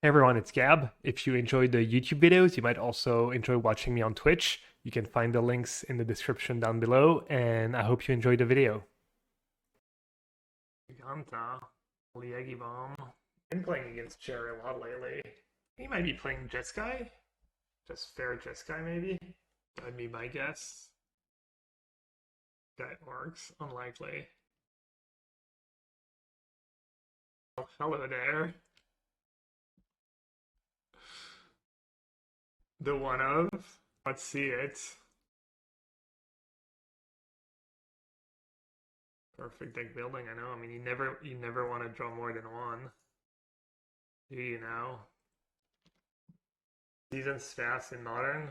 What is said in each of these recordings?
Hey everyone, it's Gab. If you enjoyed the YouTube videos, you might also enjoy watching me on Twitch. You can find the links in the description down below, and I hope you enjoyed the video. Giganta, Liegi Bomb. Been playing against Jerry a lot lately. He might be playing Jeskai? Just fair Jeskai maybe? That'd be my guess. That works. Unlikely. Oh, hello there. The one of. Let's see it. Perfect deck building, I know. I mean, you never want to draw more than one. Do you now? Seasons Fast in Modern?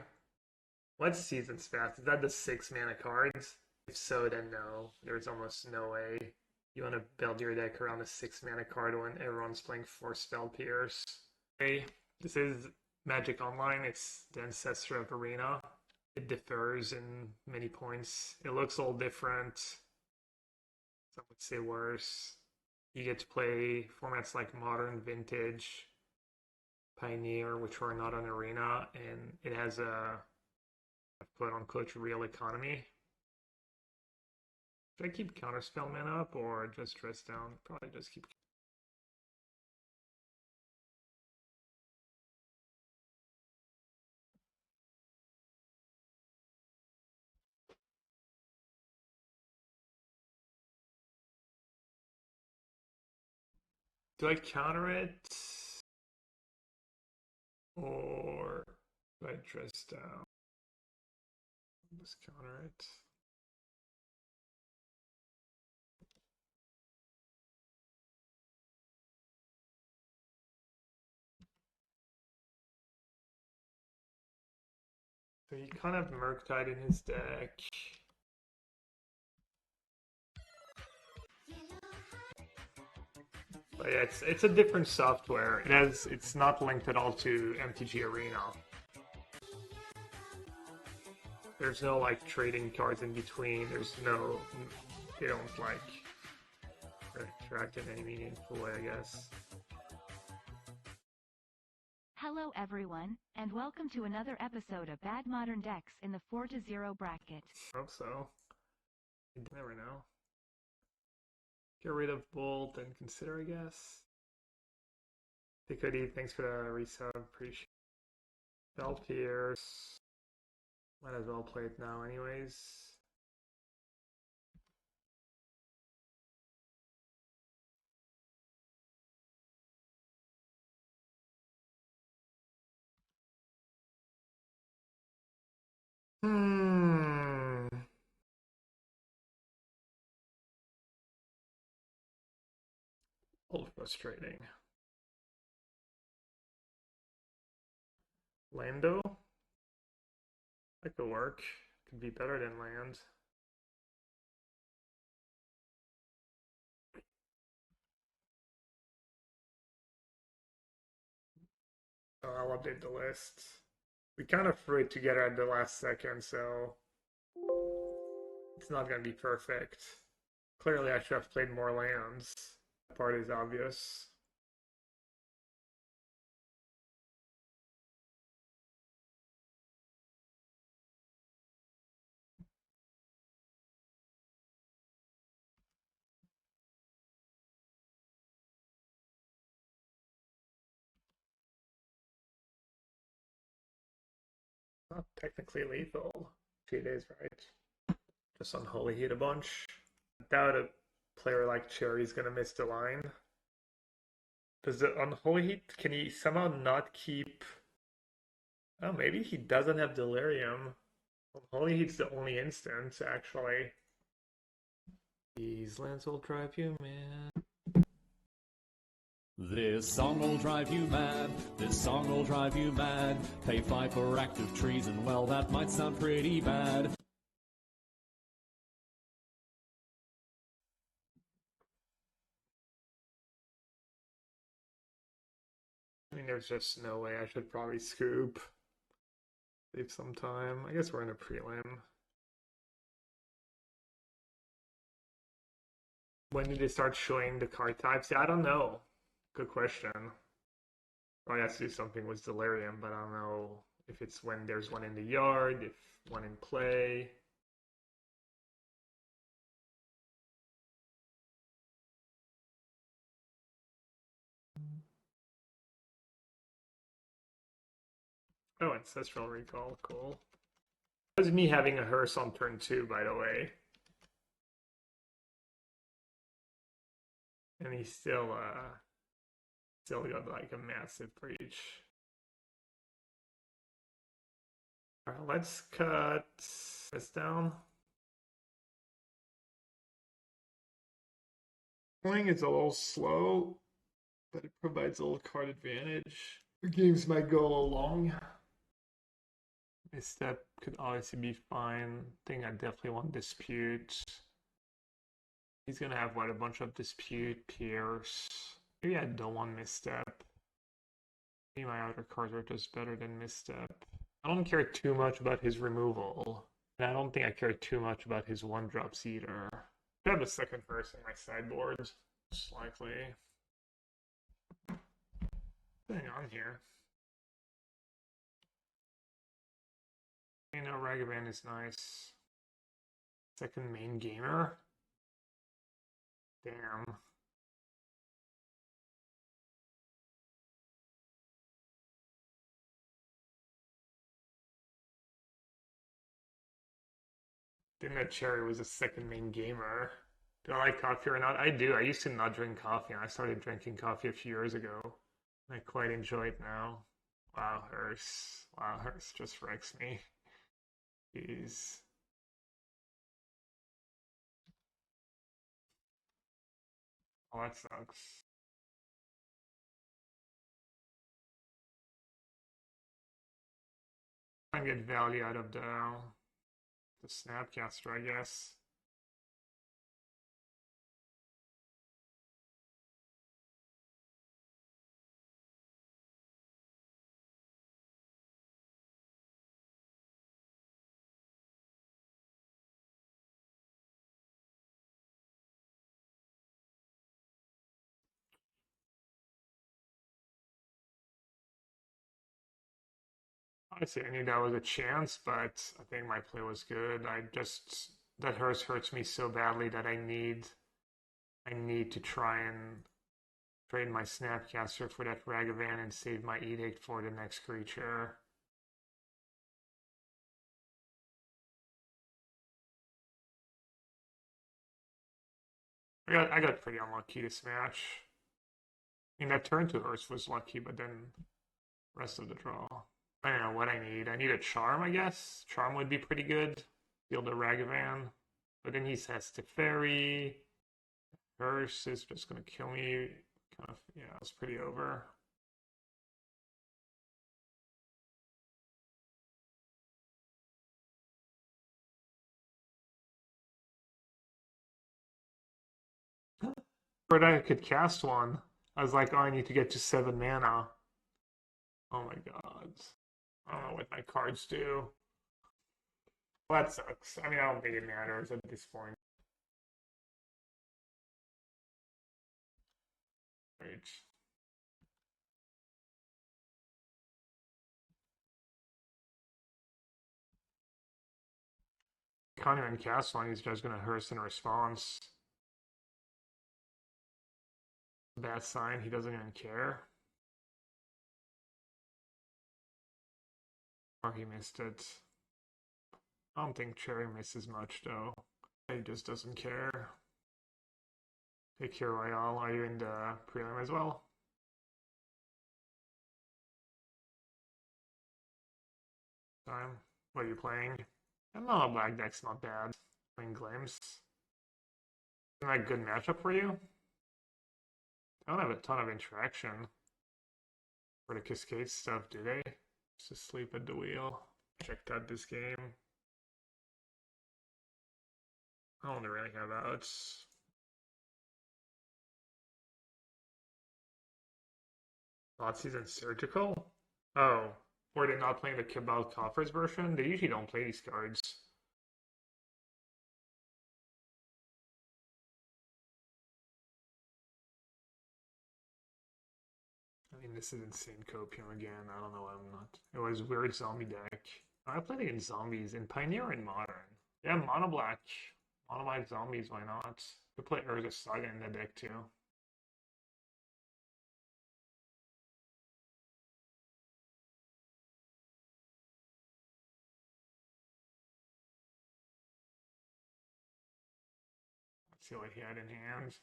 What's Seasons Fast? Is that the 6 mana cards? If so, then no. There's almost no way. You want to build your deck around a 6 mana card when everyone's playing 4 Spell Pierce. Okay, this is Magic Online. It's the ancestor of Arena. It differs in many points. It looks all different. Some would say worse. You get to play formats like Modern, Vintage, Pioneer, which are not an Arena, and it has a quote-unquote real economy. Should I keep Counterspell mana up or just dress down? Probably just keep. Do I counter it? Or do I dress down? Just counter it. So he kind of Murktide in his deck. But yeah, it's a different software. It's not linked at all to MTG Arena. There's no like trading cards in between. They don't like interact in any meaningful way, I guess. Hello everyone, and welcome to another episode of Bad Modern Decks in the 4-0 bracket. Hope so. You never know. Get rid of Bolt and consider, I guess. Pickody, thanks for the resub. Appreciate it. Spell Pierce. Might as well play it now anyways. A little frustrating. Lando? That could work. Could be better than land. So I'll update the list. We kind of threw it together at the last second, so it's not going to be perfect. Clearly I should have played more lands. That part is obvious. Not technically lethal. It is, right? Just Unholy Heat a bunch. I doubt a player like Cherry's gonna miss the line. Does the Unholy Heat, can he somehow not keep... Oh, maybe he doesn't have Delirium. Unholy Heat's the only instance, actually. These lands will drive you mad. This song will drive you mad, this song will drive you mad. Pay 5 for active treason, well that might sound pretty bad. I mean, there's just no way. I should probably scoop. Save some time. I guess we're in a prelim. When did they start showing the card types? Yeah, I don't know. Good question. Probably has to do something with Delirium, but I don't know if it's when there's one in the yard, if one in play. Oh, Ancestral Recall, cool. That was me having a hearse on turn 2, by the way. And he still got like a massive breach. Alright, let's cut this down. Playing is a little slow, but it provides a little card advantage. The games might go a little long. Misstep could obviously be fine. Thing I definitely want Dispute. He's gonna have what, a bunch of Dispute, Pierce. Maybe I don't want Misstep. Maybe my other cards are just better than Misstep. I don't care too much about his removal. And I don't think I care too much about his 1-drops either. I have a second verse in my sideboard, most likely. What's going on here? You know, Ragavan is nice. Second main gamer? Damn. Didn't know Cherry was a second main gamer. Do I like coffee or not? I do. I used to not drink coffee, and I started drinking coffee a few years ago. I quite enjoy it now. Wow, Hearse. Wow, Hearse just wrecks me. Jeez. Oh, that sucks. I can get value out of the Snapcaster, I guess. Honestly, I knew that was a chance, but I think my play was good. That Hearse hurts me so badly that I need to try and trade my Snapcaster for that Ragavan and save my Edict for the next creature. I got pretty unlucky to smash. I mean, that turn to Hearse was lucky, but then rest of the draw. I don't know what I need. I need a Charm, I guess. Charm would be pretty good. Deal the Ragavan. But then he has Teferi. Hearse is just going to kill me. Kind of, yeah, it's pretty over. But I could cast one. I was like, oh, I need to get to 7 mana. Oh my god. I don't know what my cards do. Well, that sucks. I mean, I don't think it matters at this point. Right. Can't even cast one, he's just gonna Hearse in response. Bad sign, he doesn't even care. Or he missed it. I don't think Cherry misses much though. He just doesn't care. Take care, Royale. Are you in the prelim as well? Time. What are you playing? I don't know, Black Deck's not bad. Playing Glimpse. Isn't that a good matchup for you? I don't have a ton of interaction for the Cascade stuff, do they? Just asleep at the wheel. Checked out this game. I don't really have outs. Thoughtseize and Surgical? Oh, or they're not playing the Cabal Coffers version? They usually don't play these cards. mean, this is insane copium again. I don't know why I'm not. It was weird zombie deck. I played against zombies in Pioneer and Modern. Yeah, mono black zombies. Why not? Could play Urza Saga in the deck too. Let's see what he had in hand.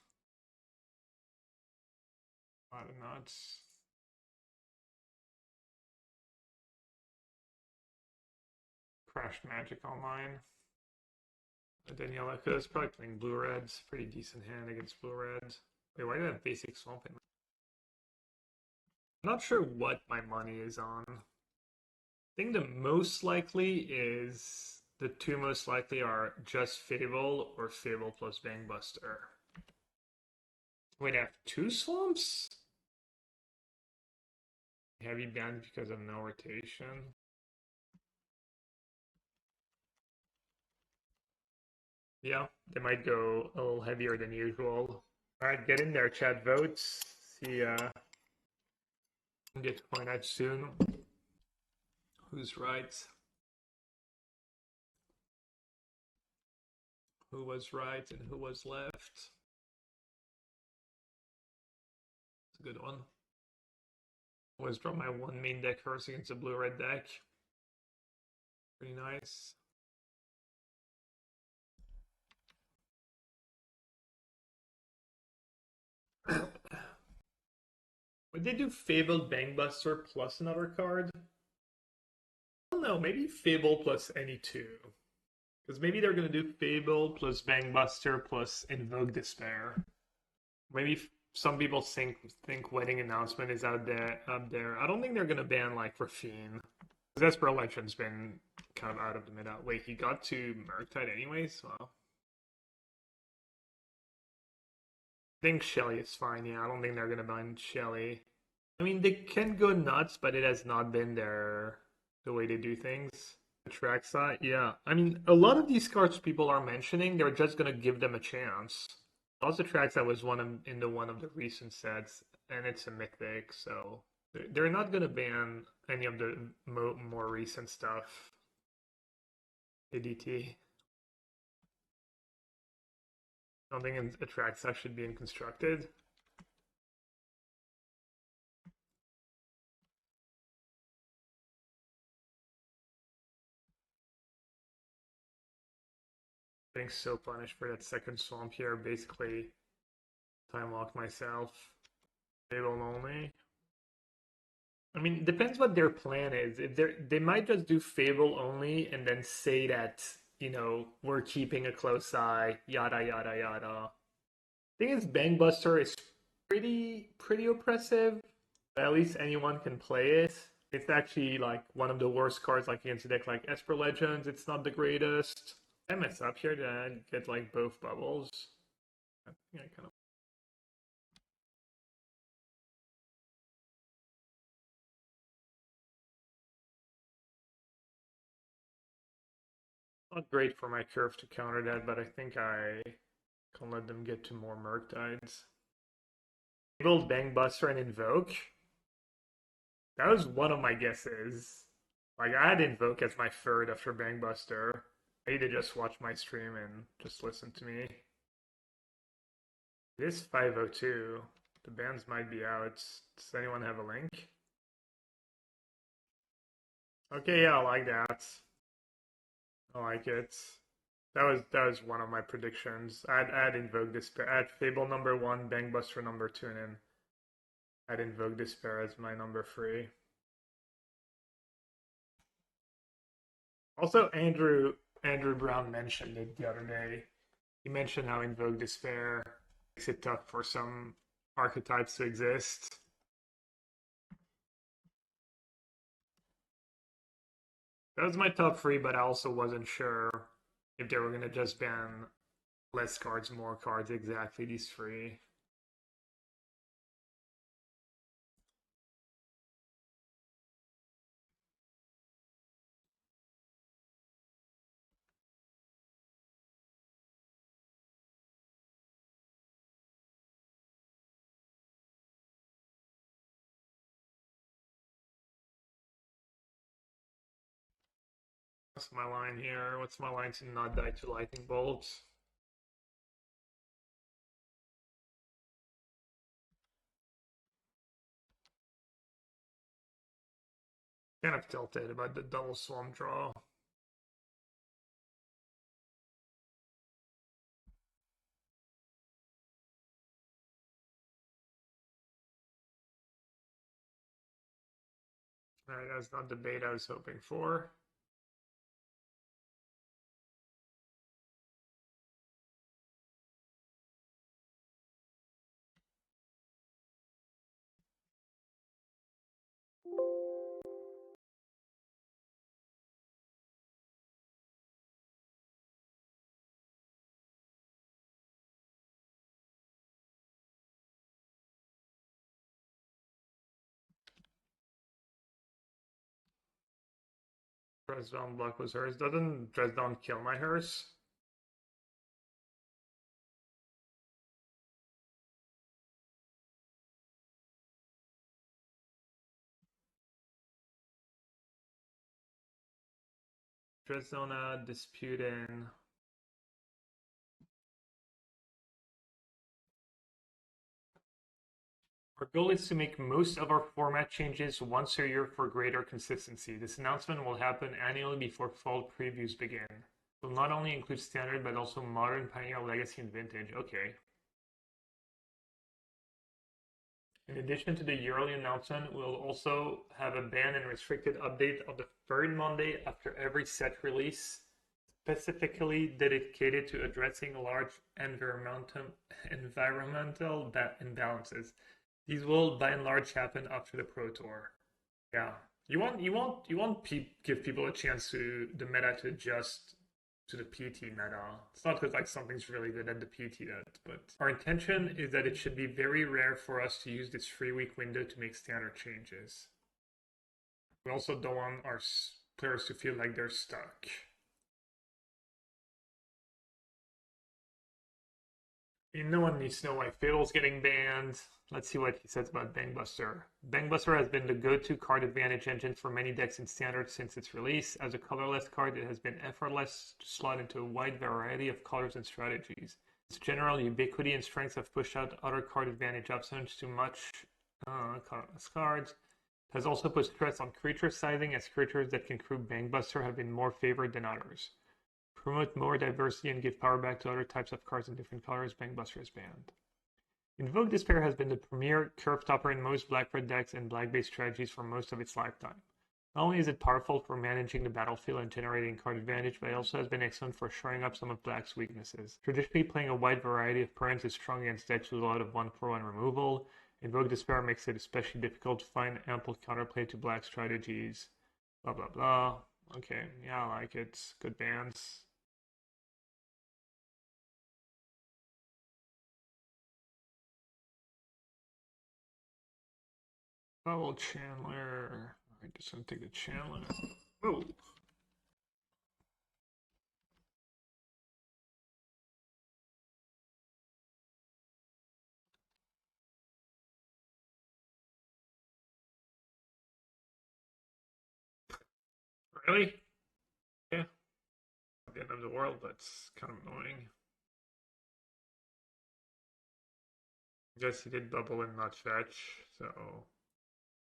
A lot of nuts. Crashed Magic Online. Daniela is probably playing blue reds. Pretty decent hand against blue reds. Wait, why do I have basic swamp in? I'm not sure what my money is on. I think the most likely is the two most likely are just Fable or Fable plus Bangbuster. Wait, I have two swamps? Heavy banned because of no rotation. Yeah, they might go a little heavier than usual. Alright, get in there, chat. Votes. See, get to point out soon who's right. Who was right and who was left. It's a good one. Always draw my one main deck first against a blue-red deck. Pretty nice. Would they do Fabled Bangbuster plus another card? I don't know, maybe Fable plus any two. Because maybe they're going to do Fable plus Bangbuster plus Invoke Despair. Maybe some people think Wedding Announcement is out there. I don't think they're going to ban like Rafine. Because Esper Legends been kind of out of the mid out. Wait, he got to Murktide anyways? Wow. I think Shelly is fine, yeah. I don't think they're going to ban Shelly. I mean, they can go nuts, but it has not been the way they do things. Trackside, yeah. I mean, a lot of these cards people are mentioning, they're just going to give them a chance. Also, Trackside was one of the recent sets, and it's a mythic, so they're not going to ban any of the more recent stuff. ADT. I don't think a Trackside should be constructed. Getting so punished for that second swamp here. Basically, time locked myself. Fable only. I mean, it depends what their plan is. If they might just do Fable only and then say that, you know, we're keeping a close eye, yada yada yada. Thing is, Bangbuster is pretty oppressive. But at least anyone can play it. It's actually like one of the worst cards, like against a deck like Esper Legends. It's not the greatest. I mess up here. Did I get like both bubbles? I think I kind of. Not great for my curve to counter that, but I think I can let them get to more Murktides. Build Bangbuster and Invoke. That was one of my guesses. Like, I had Invoke as my third after Bangbuster. I need to just watch my stream and just listen to me. It is 5:02. The bans might be out. Does anyone have a link? Okay, yeah, I like that. I like it. That was one of my predictions. I'd Invoke Despair. I'd Fable number 1, Bangbuster number 2, and then I'd Invoke Despair as my number 3. Also, Andrew Brown mentioned it the other day. He mentioned how Invoke Despair makes it tough for some archetypes to exist. That was my top 3, but I also wasn't sure if they were going to just ban less cards, more cards, exactly these 3. What's my line here? What's my line to not die to lightning bolts? Kind of tilted about the double swamp draw. Alright, that's not the bait I was hoping for. Dress down block was hers. Doesn't dress down kill my hers? Dress down dispute in. Our goal is to make most of our format changes once a year for greater consistency. This announcement will happen annually before fall previews begin. It will not only include standard, but also modern, pioneer, legacy, and vintage. Okay. In addition to the yearly announcement, we'll also have a banned and restricted update on the third Monday after every set release, specifically dedicated to addressing large environmental imbalances. These will, by and large, happen after the Pro Tour. Yeah, you won't give people a chance to the meta to adjust to the PT meta. It's not because like something's really good at the PT that, but our intention is that it should be very rare for us to use this 3-week window to make standard changes. We also don't want our players to feel like they're stuck. No one needs to know why Fatal's getting banned. Let's see what he says about Bangbuster. Bangbuster has been the go-to card advantage engine for many decks in Standard since its release. As a colorless card, it has been effortless to slot into a wide variety of colors and strategies. Its general ubiquity and strength have pushed out other card advantage options to much colorless cards. It has also put stress on creature sizing, as creatures that can crew Bangbuster have been more favored than others. Promote more diversity and give power back to other types of cards in different colors. Bangbuster is banned. Invoke Despair has been the premier curve topper in most black-red decks and black-based strategies for most of its lifetime. Not only is it powerful for managing the battlefield and generating card advantage, but it also has been excellent for shoring up some of black's weaknesses. Traditionally, playing a wide variety of permanents is strong against decks with a lot of 1/1 removal. Invoke Despair makes it especially difficult to find ample counterplay to black strategies. Blah blah blah. Okay, yeah, I like it. Good bans. Oh, Chandler. I just gonna take the Chandler. Oh. Really? Yeah. Not the end of the world, but it's kind of annoying. I guess he did bubble and not fetch, so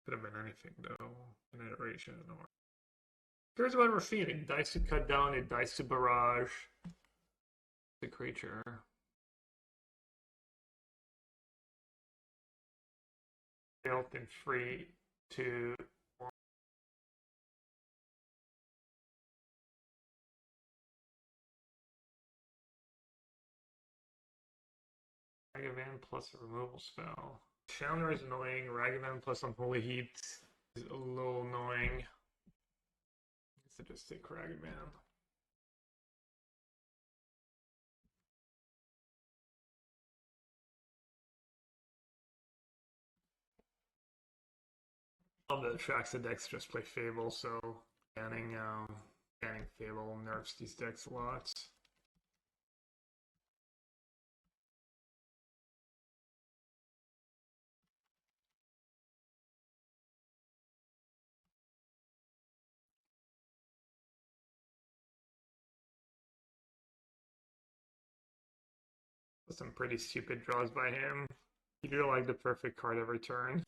could have been anything though. An iteration or. Here's what we're feeding. Dice to cut down, it dice to barrage the creature. Built in 3, 2, 1. Ragavan plus a removal spell. Chandler is annoying. Ragavan plus Unholy Heat is a little annoying. I guess I just take Ragavan. All the Traxa decks just play Fable, so banning Fable nerfs these decks a lot. Some pretty stupid draws by him. He drew like the perfect card every turn.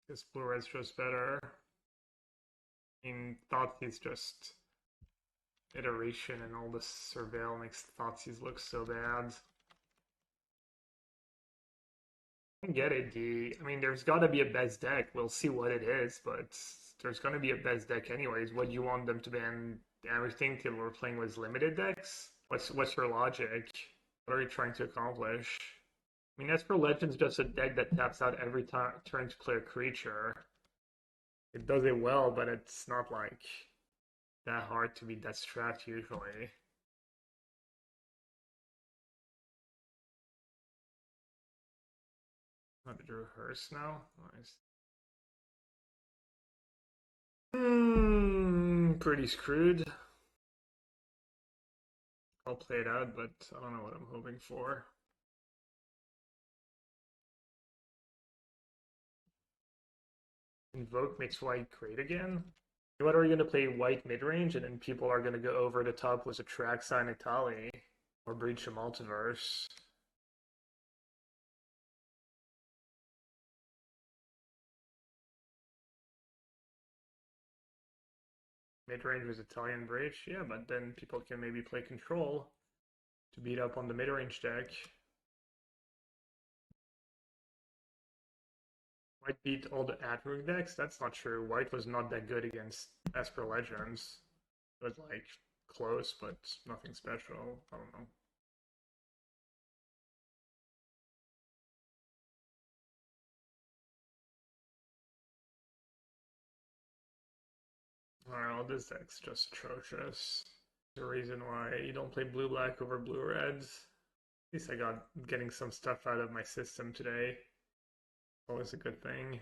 This blue red's just better. I mean, Thoughtseize just iteration and all this surveil makes Thoughtseize look so bad. I get it, D. I mean, there's got to be a best deck. We'll see what it is, but there's going to be a best deck anyways. What do you want them to ban everything till we're playing with limited decks? What's your logic? What are you trying to accomplish? I mean, Esper Legend's just a deck that taps out every turn to play a creature. It does it well, but it's not like that hard to beat that strat usually. I drew Hearse now. Nice. Pretty screwed. I'll play it out, but I don't know what I'm hoping for. Invoke makes white great again. What are you going to play white mid-range, and then people are going to go over the top with a Traxine Itali or Breach the Multiverse? Mid-range was Italian Breach, yeah, but then people can maybe play Control to beat up on the mid-range deck. White beat all the Aether decks? That's not true. White was not that good against Esper Legends. It was like close, but nothing special. I don't know. Well, this deck's just atrocious. The reason why you don't play blue-black over blue-reds. At least I got getting some stuff out of my system today. Always a good thing.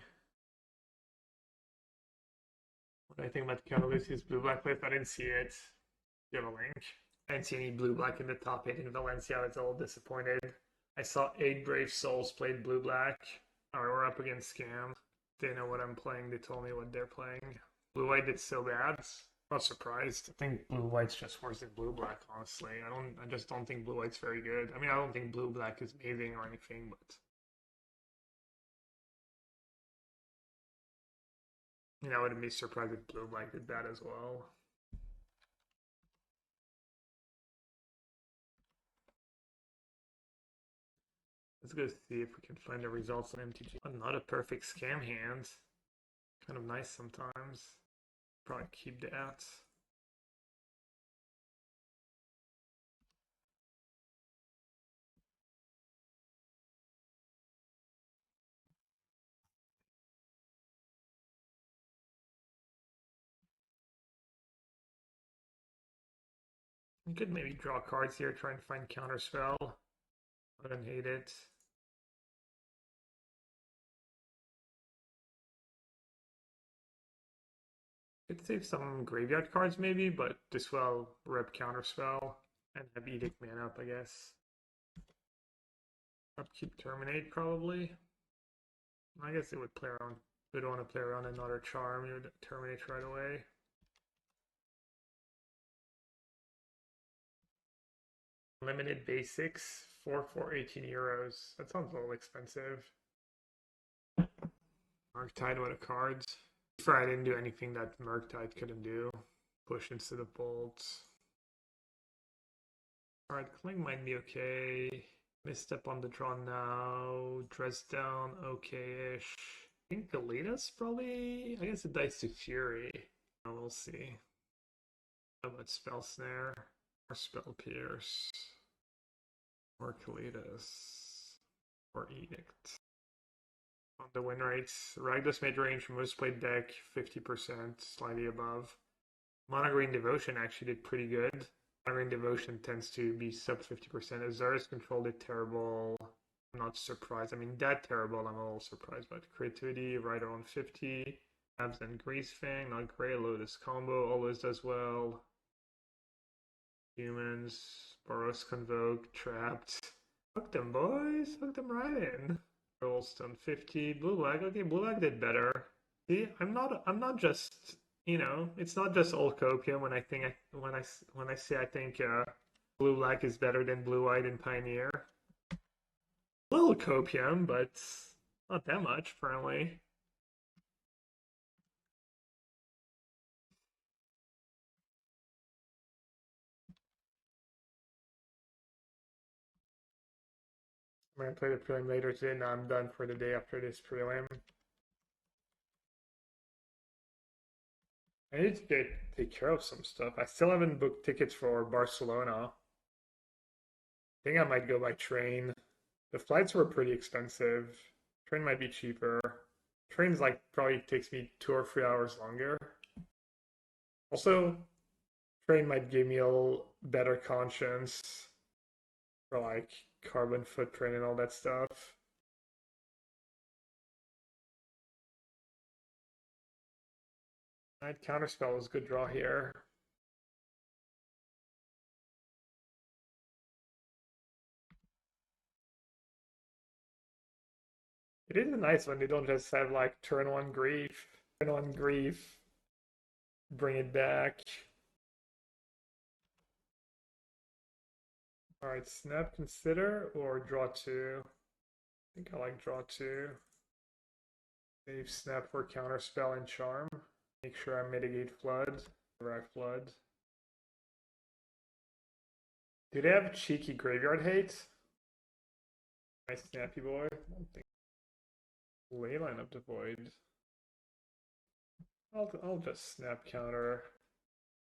What do I think about Kalitas' blue-black list? I didn't see it. Do you have a link? I didn't see any blue-black in the top 8 in Valencia. I was a little disappointed. I saw 8 Brave Souls played blue-black. Alright, we're up against Scam. They know what I'm playing. They told me what they're playing. Blue-white did so bad. Not surprised. I think blue-white's just worse than blue-black, honestly. I just don't think blue-white's very good. I mean, I don't think blue-black is amazing or anything, but I wouldn't be surprised if blue-black did that as well. Let's go see if we can find the results on MTGO. Not a perfect scam hand. Kind of nice sometimes. Probably keep that. You could maybe draw cards here, try and find Counterspell. I don't hate it. Could save some graveyard cards maybe, but this will rep Counterspell and have Edict Man up, I guess. Upkeep Terminate probably. I guess it would play around. If we don't want to play around another charm, you would terminate right away. Limited basics, 4 18 euros. That sounds a little expensive. Murktide, what a cards. I didn't do anything that Murktide couldn't do. Push instead of bolts. Alright, Cling might be okay. Misstep on the draw now. Dress down, okay-ish. I think Kalitas probably. I guess it dies to Fury. Oh, we'll see. How about Spell Snare? Or Spell Pierce? Or Kalitas? Or Edict? On the win rates, Rakdos mid-range most played deck 50%, slightly above. Mono Green Devotion actually did pretty good. Mono Green Devotion tends to be sub 50%. Azara's controlled it terrible. I'm not surprised. I mean, that terrible, I'm a little surprised. But Creativity, right around 50. Abs and Grease Fang, not great. Lotus Combo always does well. Humans, Boros Convoke, Trapped. Hook them, boys. Hook them right in. Rollstone 50. Blue-black. Okay, blue-black did better. See, I'm not just you know, it's not just all copium. When I say I think blue black is better than blue white in Pioneer. A little copium, but not that much apparently. I'm gonna play the prelim later today. Now I'm done for the day after this prelim. I need to take care of some stuff. I still haven't booked tickets for Barcelona. I think I might go by train. The flights were pretty expensive. Train might be cheaper. Train's like probably takes me 2 or 3 hours longer. Also, train might give me a better conscience for like carbon footprint and all that stuff. Alright, Counterspell was a good draw here. It is nice when they don't just have like turn one grief, bring it back. Alright, snap, consider, or draw two. I think I like draw two. Save snap for counterspell and charm. Make sure I mitigate flood, or I flood. Do they have cheeky graveyard hate? Nice snappy boy. I don't think. Leyline of the Void. I'll just snap counter.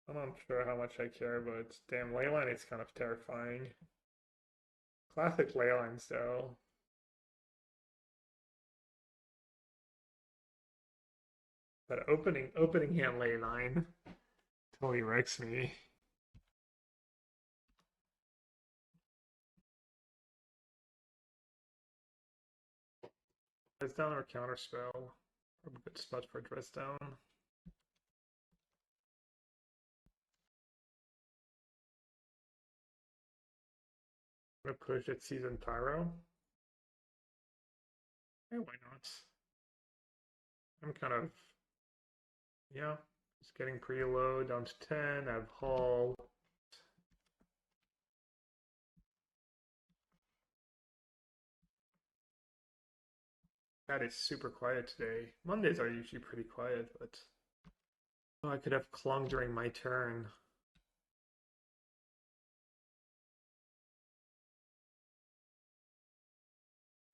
I'm not sure how much I care, but damn, Leyline is kind of terrifying. Classic Leylines though. But opening hand Leyline totally wrecks me. Dress down or counterspell. Probably a good spot for dress down. I'm gonna push it season Pyro. Yeah, why not? I'm kind of, yeah, it's getting pretty low, down to 10. I have Hall. That is super quiet today. Mondays are usually pretty quiet, but oh, I could have clung during my turn.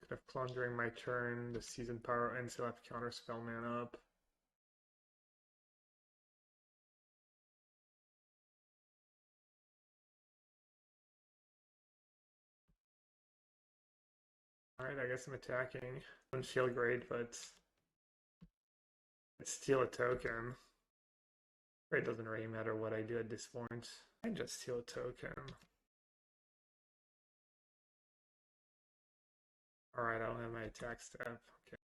Could have clung during my turn. The season power and still have counterspell man up. Alright, I guess I'm attacking. I don't feel great, but it's steal a token. It doesn't really matter what I do at this point. I just steal a token. Alright, I don't have my attack step. Okay.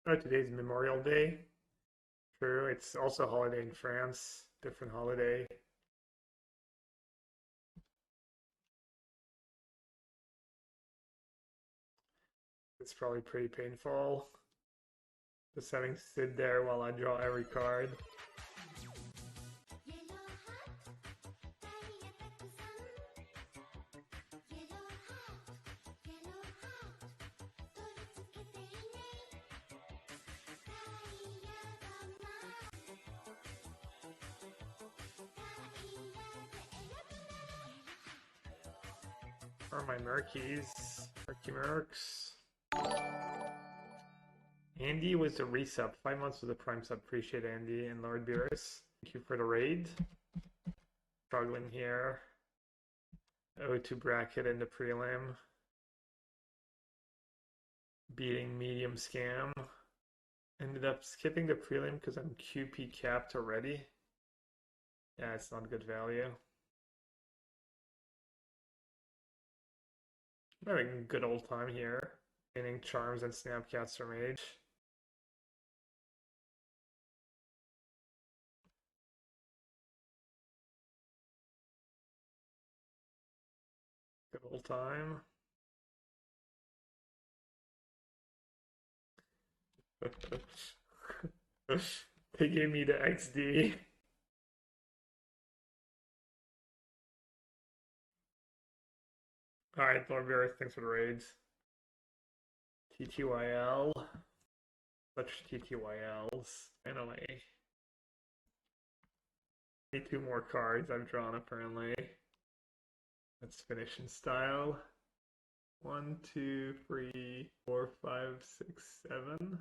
Oh, today's Memorial Day. True, it's also a holiday in France. Different holiday. It's probably pretty painful. Just having to sit there while I draw every card. Are my Murkies? Murky Mercs. Andy was the resub. 5 months with the prime sub. Appreciate Andy and Lord Beerus. Thank you for the raid. Struggling here. O2 bracket in the prelim. Beating medium scam. Ended up skipping the prelim because I'm QP capped already. Yeah, it's not good value. I'm having a good old time here. Meaning Charms and Snapcaster Mage. Good old time. They gave me the XD. Alright, Thornberry, thanks for the raids. TTYL. Such TTYLs. Anyway. Need 2 more cards I've drawn apparently. Let's finish in style. 1, 2, 3, 4, 5, 6, 7.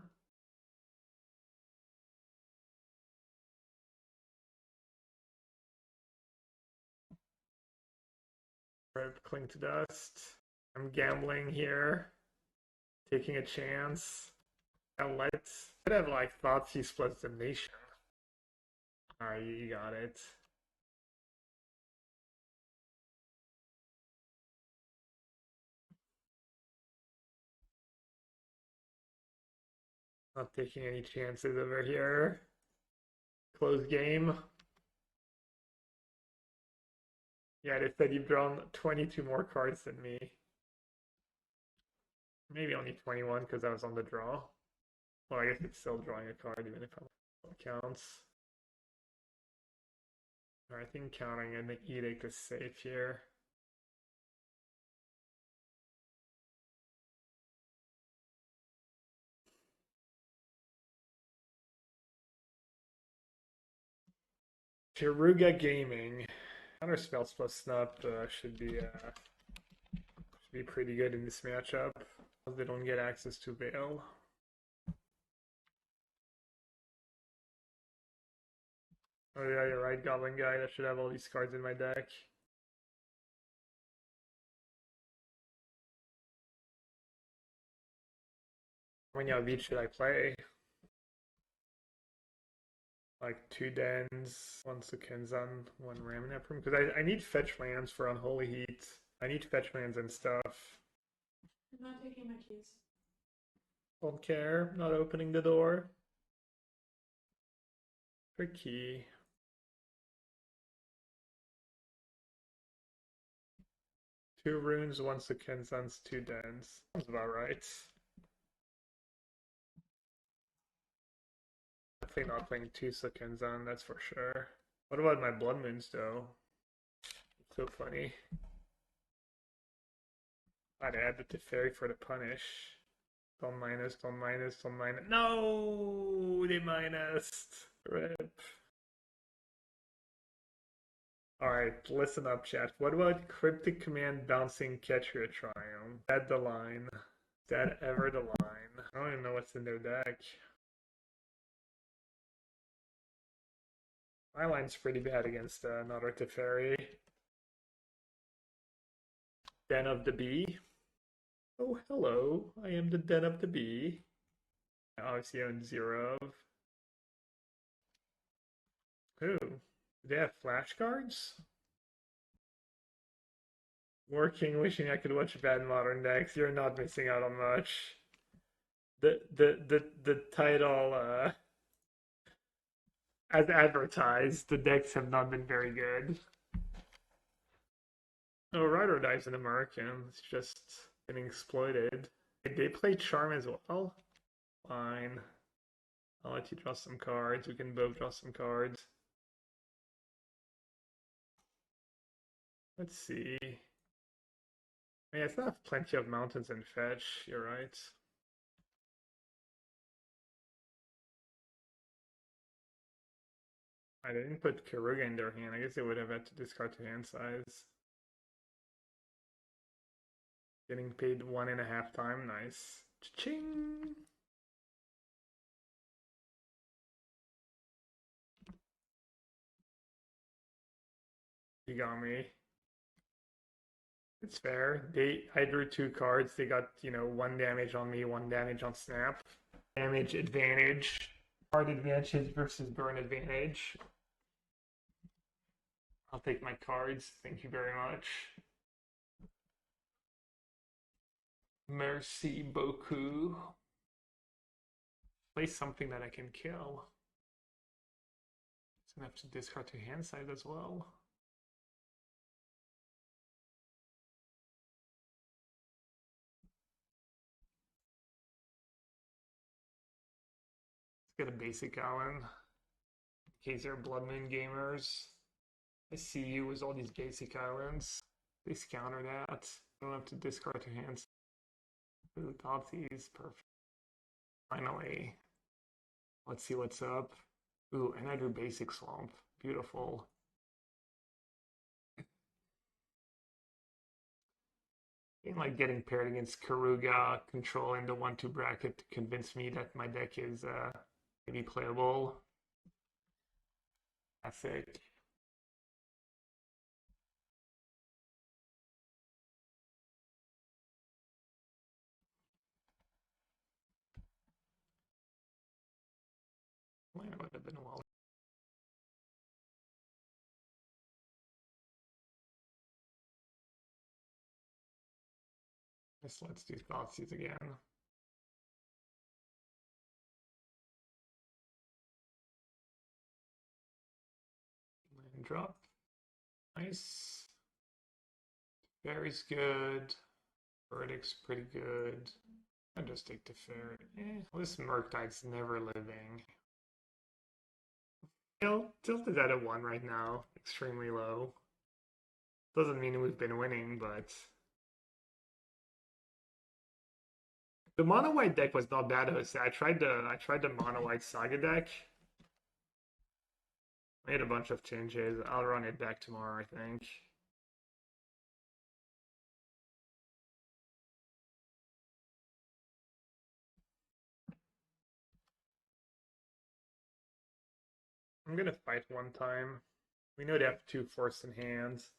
Rip, Cling to Dust. I'm gambling here. Taking a chance. And let's could have like Thoughtseize plus Damnation. Alright, you got it. Not taking any chances over here. Close game. Yeah, they said you've drawn 22 more cards than me. Maybe only 21 because I was on the draw. Well, I guess it's still drawing a card even if it counts. Alright, I think counting and the Edict is safe here. Chiruga Gaming. Counterspell plus Snap should be pretty good in this matchup. They don't get access to Veil. Oh yeah, you're right, Goblin Guy. I should have all these cards in my deck. How many of each should I play? Like 2 Dens, 1 Sukenzan, 1 Ramanaprum. Because I need fetch lands for Unholy Heat. I need fetch lands and stuff. I'm not taking my keys. Don't care. Not opening the door. Tricky. Two runes, 1 Sukenzans, 2 Dens. Sounds about right. Definitely not playing 2 Sukenzan, that's for sure. What about my Blood Moons though? It's so funny. I'd add the Teferi for the punish. Don't minus, don't minus, don't minus. No! They minused. Rip. Alright, listen up, chat. What about Cryptic Command bouncing Catcher Triumph? Is that the line? Is that ever the line? I don't even know what's in their deck. My line's pretty bad against another Teferi. Den of the Bee. Oh, hello. I am the Den of the Bee. I obviously own 0 of. Who? Do they have flashcards? Working, wishing I could watch bad modern decks. You're not missing out on much. The title, as advertised, the decks have not been very good. Oh, Ride or Die's an American. It's just getting exploited. They play Charm as well? Fine. I'll let you draw some cards. We can both draw some cards. Let's see. Yeah, it's not plenty of mountains and fetch. You're right. I didn't put Karuga in their hand. I guess they would have had to discard to hand size. Getting paid 1.5 times. Nice. Cha-ching! You got me. It's fair. I drew 2 cards. They got, 1 damage on me, 1 damage on Snap. Damage advantage. Card advantage versus burn advantage. I'll take my cards. Thank you very much. Merci beaucoup. Play something that I can kill. So I have to discard to hand side as well. Let's get a basic Alan. In case you're Blood Moon gamers. I see you with all these basic islands. Please counter that. I don't have to discard to hands. Ooh, Thoughtseize, perfect. Finally. Let's see what's up. Ooh, and I drew basic swamp. Beautiful. And like getting paired against Karuga, controlling the 1-2 bracket to convince me that my deck is maybe playable. Classic. Well, it would have been a while. Let's do Thoughtseize again. Land drop. Nice. Fairy's good. Verdict's pretty good. I'll just take the Fairy. This Murktide's never living. Tilted at a 1 right now. Extremely low. Doesn't mean we've been winning, but... The mono white deck was not bad, Jose. I tried the mono white saga deck. Made a bunch of changes. I'll run it back tomorrow, I think. I'm gonna fight one time. We know they have 2 force in hands.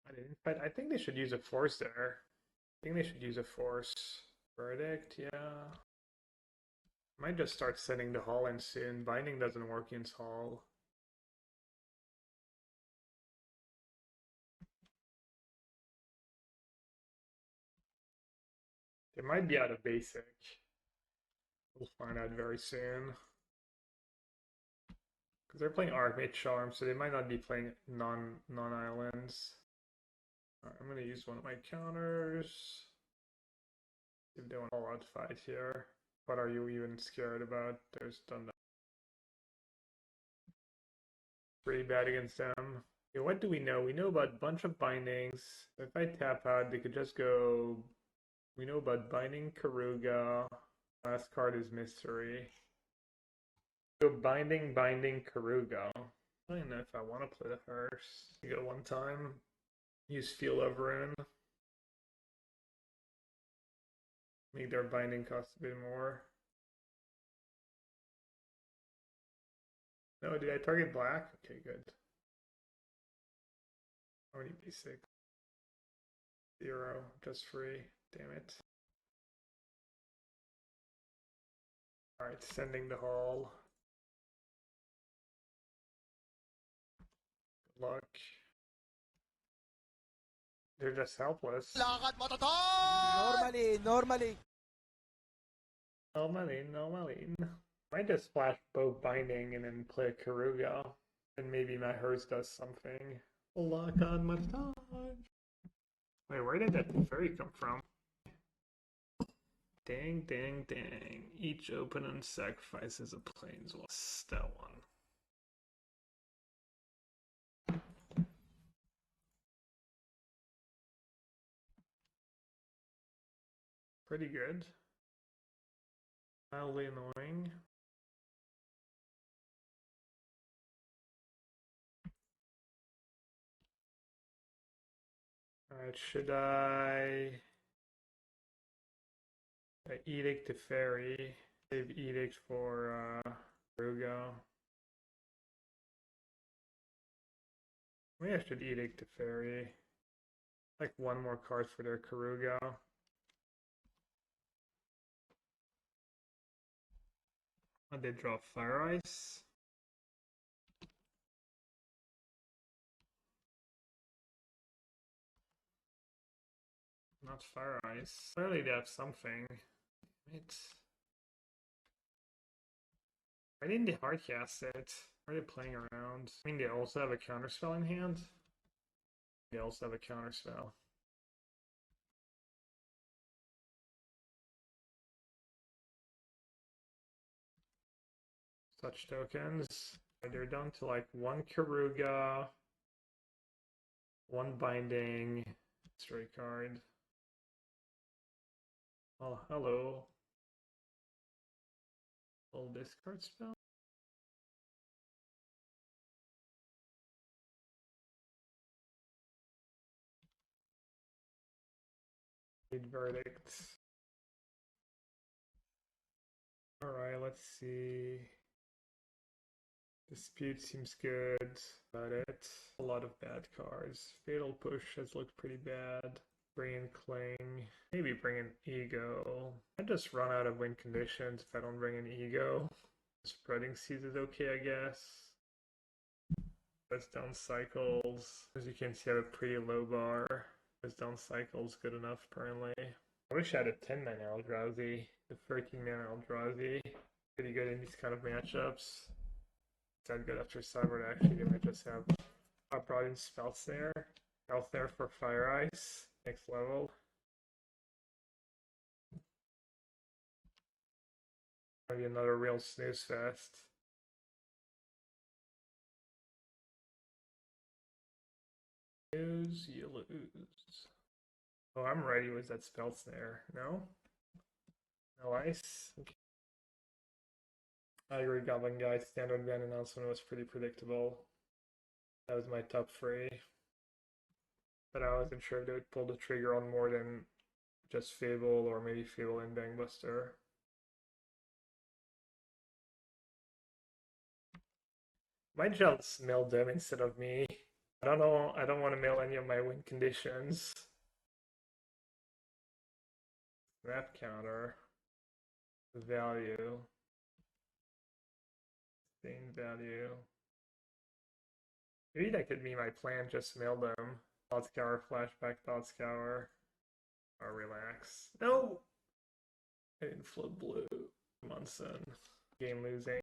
I didn't fight. I think they should use a force there. I think they should use a force. Verdict, yeah. Might just start sending the Hall in soon. Binding doesn't work against Hall. They might be out of basic. We'll find out very soon. Because they're playing Archmage Charm, so they might not be playing non-islands. Alright, I'm going to use one of my counters. See if they want an all-out fight here. What are you even scared about? There's done that. Pretty bad against them. Okay, what do we know? We know about a bunch of bindings. If I tap out, they could just go... We know about binding Karuga. Last card is Mystery. Go binding Karuga. I don't know if I want to play the first. You go one time. Use Feel of Rune. Make their binding cost a bit more. No, did I target black? Okay, good. How many basic? 0, just free. Damn it. Alright, sending the Hall. Good luck. They're just helpless. Normally. Might just splash both binding and then play Karuga. And maybe my Hearse does something. Lock on my time. Wait, where did that fairy come from? Dang. Each opponent sacrifices a planeswalker. That one. Pretty good. Mildly annoying. Alright, should I Edict to Fairy? Save Edict for Karuga. Maybe I should Edict to Fairy. Like one more card for their Karuga. Oh, they draw Fire Ice. Not Fire Ice. Clearly they have something. Why didn't they hardcast it? Why are they playing around? I mean, they also have a counterspell in hand. They also have a counterspell. Such tokens. They're down to like one Karuga, one Binding, straight card. Oh, hello. Full discard spell. Verdict. Alright, let's see. Dispute seems good. About it. A lot of bad cards. Fatal Push has looked pretty bad. Bring in Cling. Maybe bring in Ego. I just run out of win conditions if I don't bring in Ego. Spreading Seas is okay, I guess. That's down cycles. As you can see, I have a pretty low bar. That's down cycles good enough, apparently. I wish I had a 10-mana Eldrazi. The 13-mana Eldrazi. Pretty good in these kind of matchups. That good after Sideboard, actually. They might just have. I brought in Spell Snare. Spell Snare for Fire Ice. Next level. Maybe another real snooze fest. Lose, you lose. Oh, I'm ready with that Spell Snare. No? No ice? Okay. I agree, Goblin Guy. Standard ban announcement was pretty predictable. That was my top 3. But I wasn't sure if they would pull the trigger on more than just Fable or maybe Fable and Bangbuster. Might just mill them instead of me. I don't know. I don't want to mill any of my win conditions. Snap counter. Value. Sustain value. Maybe that could be my plan, just mail them. Thought Scour, flashback, Thought Scour. Or relax. No! I didn't flip blue. Munson. Game losing.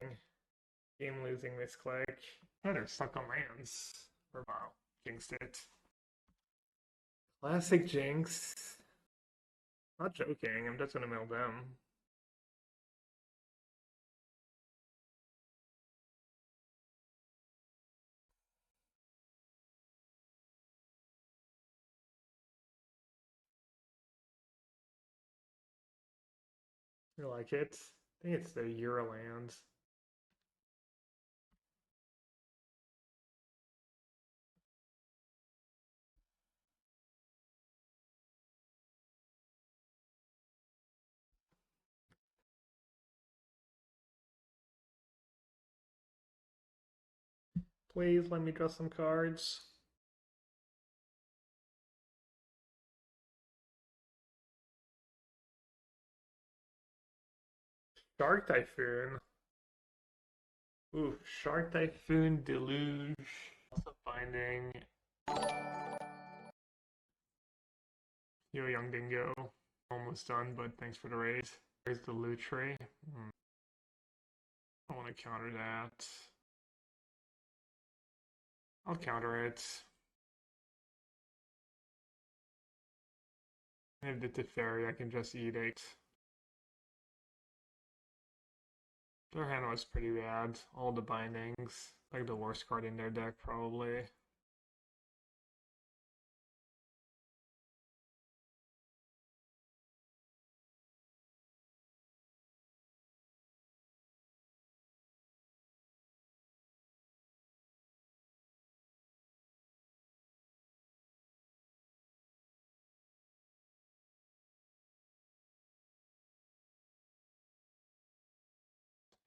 Game losing misclick. Oh, they're stuck on lands. For wow. Jinxed it. Classic Jinx. Not joking, I'm just gonna mail them. You like it? I think it's the Euroland. Please let me draw some cards. Shark Typhoon. Ooh, Shark Typhoon, Deluge. Also Binding. Yo, Young Dingo. Almost done, but thanks for the raid. There's the loot tree. I want to counter that. I'll counter it. If the Teferi, I can just Edict. Their hand was pretty bad. All the bindings. Like the worst card in their deck, probably.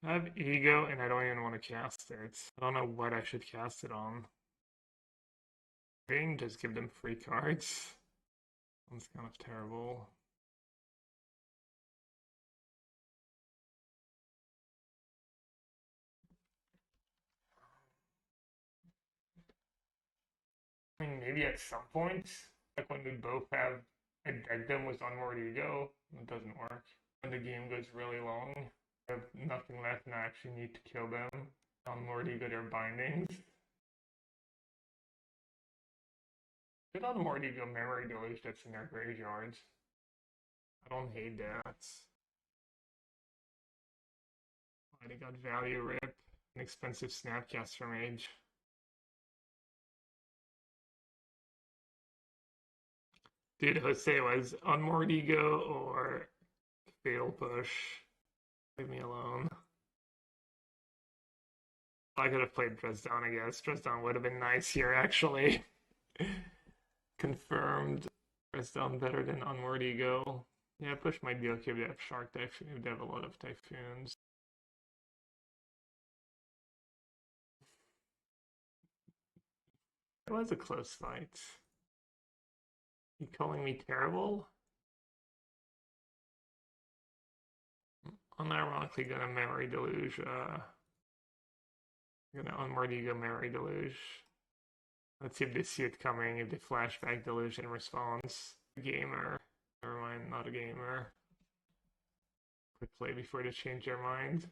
I have Ego and I don't even want to cast it. I don't know what I should cast it on. Maybe just give them free cards. That's kind of terrible. I mean, maybe at some point, like when we both have I decked them with Unmoored Ego. It doesn't work. When the game goes really long, I have nothing left and I actually need to kill them. Unmoored Ego their bindings. Good Unmoored Ego Memory Deluge that's in their graveyards. I don't hate that. Oh, they got value rip, an expensive Snapcaster Mage. Dude, Jose was Unmoored Ego or Fatal Push. Leave me alone. I could have played Dresden, I guess. Dresden would have been nice here, actually. Confirmed. Dresden better than Unmoored Ego. Yeah, Push might be okay if they have Shark Typhoon, if they have a lot of Typhoons. It was a close fight. You calling me terrible? I'm ironically gonna Memory Deluge, gonna Unmoored Ego Memory Deluge. Let's see if they see it coming, if they flashback Deluge in response. Gamer. Never mind, not a gamer. Quick play before they change their mind.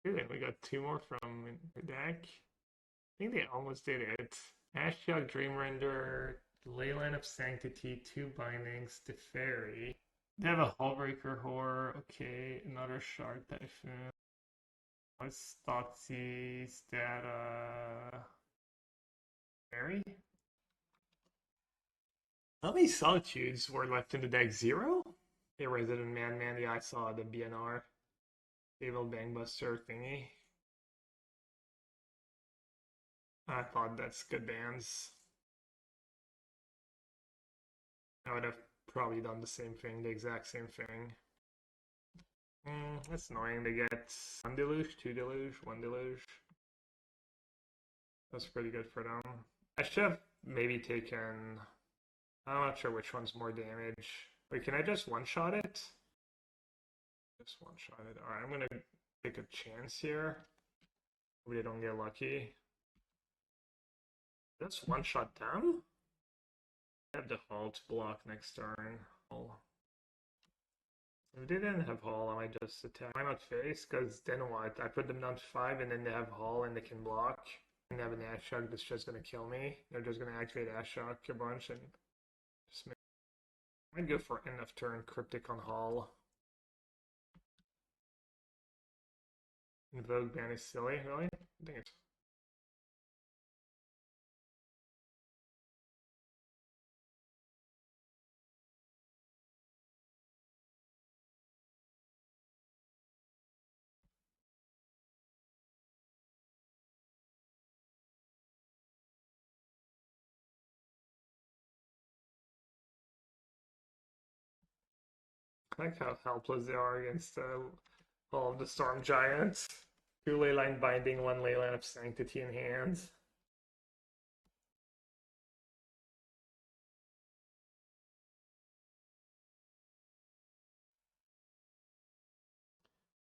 Good, we got 2 more from the deck. I think they almost did it. Ashiok, Dreamrender, Leyline of Sanctity, 2 bindings, the Fairy. They have a Hullbreaker Horror, okay, another Shark Typhoon. What's Thoughtseize, that, Fairy? How many Solitudes were left in the deck? 0? Hey, Resident Man, yeah, I saw the BNR. Stable Bangbuster thingy. I thought that's good bans. I would have probably done the same thing, the exact same thing. That's annoying. They get 1 Deluge, 2 Deluge, 1 Deluge. That's pretty good for them. I should have maybe taken... I'm not sure which one's more damage. Wait, can I just one-shot it? Just one-shot it. Alright, I'm gonna take a chance here. Hopefully I don't get lucky. Just one-shot them? I have the Hall to block next turn. If they didn't have Hall, I might just attack. Why not face? Because then what? I put them down to 5 and then they have Hall and they can block. And they have an Ashiok that's just gonna kill me. They're just gonna activate Ashiok a bunch and just make... I might go for end of turn Cryptic on Hall. Invoke ban is silly, really? I think it's... I like how helpless they are against all of the Storm Giants. 2 Leyline Binding, 1 Leyline of Sanctity in hand.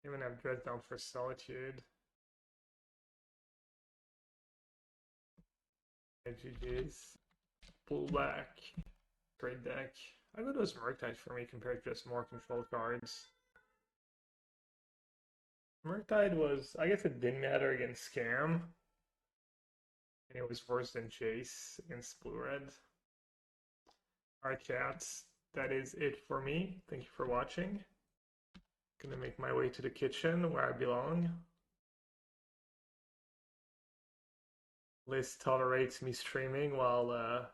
Even have Dreadnought for Solitude. GG's. Pull back. Great deck. I thought it was Murktide for me compared to just more control cards. Murktide was, I guess it didn't matter against Scam. And it was worse than Chase against Blue-Red. Alright, chats. That is it for me. Thank you for watching. Gonna make my way to the kitchen where I belong. Liz tolerates me streaming while